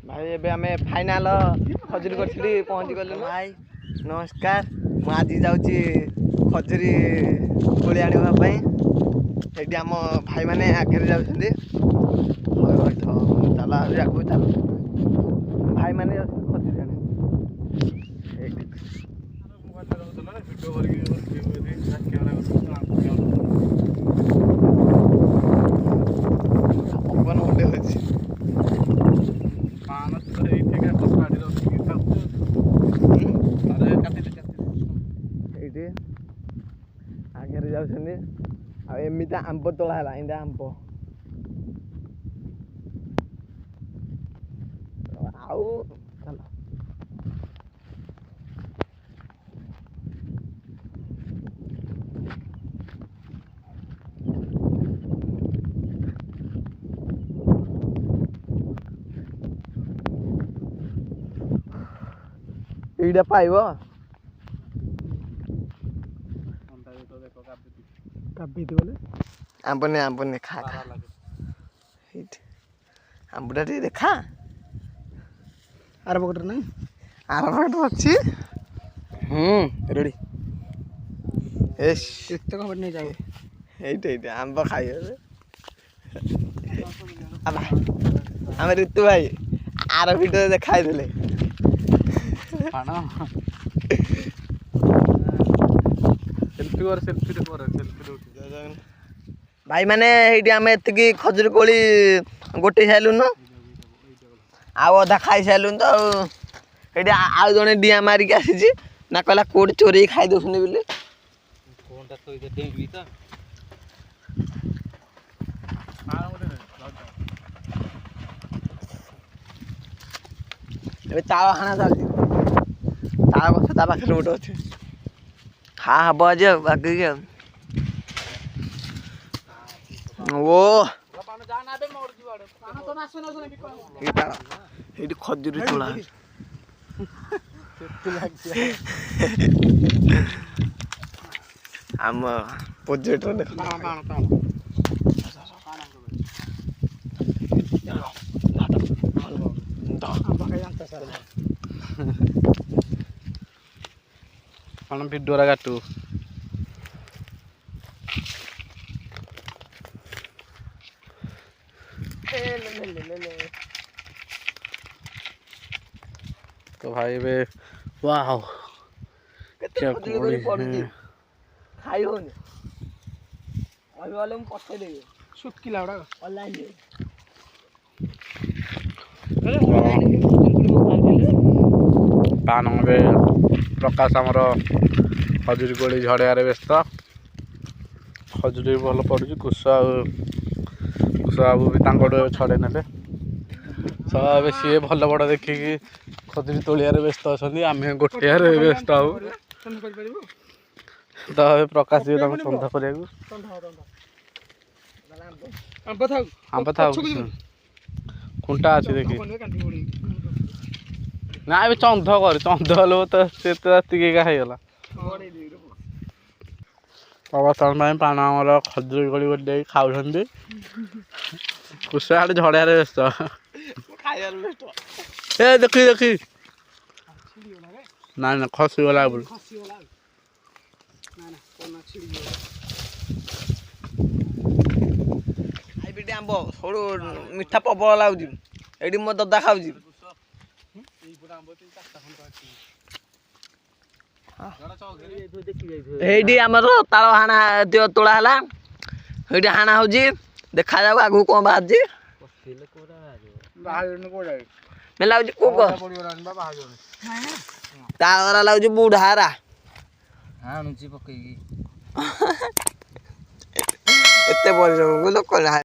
भाई एबे आमे फाइनाल खजुरी करथिली पहुंची गलु भाई नमस्कार मु आज जाउची खजुरी कोली आनिबा पई एटी हम भाई माने आगे जाउछंदी चला आगु चल भाई माने खजुरी आने अपन उठे होची आगे जाउछंदी आ एमिता आंब तोला हला इंदा आंब आउ चलो एइडा पाइबो आंबने खा आंबुटा टी देखा आर पकड़ नहीं आर पकड़ अच्छी रेडी एस इतना खबर नहीं जाए एइटे आंब खाइए अब हम ऋतु भाई आर वीडियो देखाई देले सेल्फी और सेल्फी रे पर सेल्फी उठ भाई माने एठी हमें एतकी खजुरी कोली गोटे खाइलु न आ अधा खाई साइलु तो एठी आ जने डिया मारी के आसी ना कहला कोड चोरी खाई दोसने बिले कोनटा तो इधर देबी त ए ताव खाना चलती ताव गछ ता पाखरे उठ अछि खा हबो जे बाकी के ओ पानो जाना बे मोर जीवाडे पानो तो नासो नासो ने बिको एटी खजुरी तोला सेट लागछि हम प्रोजेक्ट रे देख पानो वीडियो रा काटू तो भाई बे वाओ क्या कोड़ी खाई हो ने अभी वाले हम पट्टे देगे सुट की लावड़ा ऑनलाइन दे पान बे प्रकाश हमर खजुरी कोड़ी झड़िया रे व्यस्त खजुरी भल पड़ुची कुसा बाबू भी छड़े ने सब सी भल बड़ देखिकी खजुरी तोलिया व्यस्त अच्छा आम गोटे व्यस्त हूँ तो प्रकाश जी चंदा कर खुंटा अच्छी देखी ना चंद कर चंद हल तो खाईगला अवसान पान आमर खजुरी कोड़ी गोटे खाऊ कुसा हाट झड़िया व्यस्त ए देखी देखी ना ना खसीगला आंब सब मीठा प्रबल लगुच ये मो ददा खाऊ आमर ताल हाणा तोला है ये हाणा हो देखा जाऊ आगू कौन बाहर लगुच लगुच बुढ़ारा एत परिश्रम लोक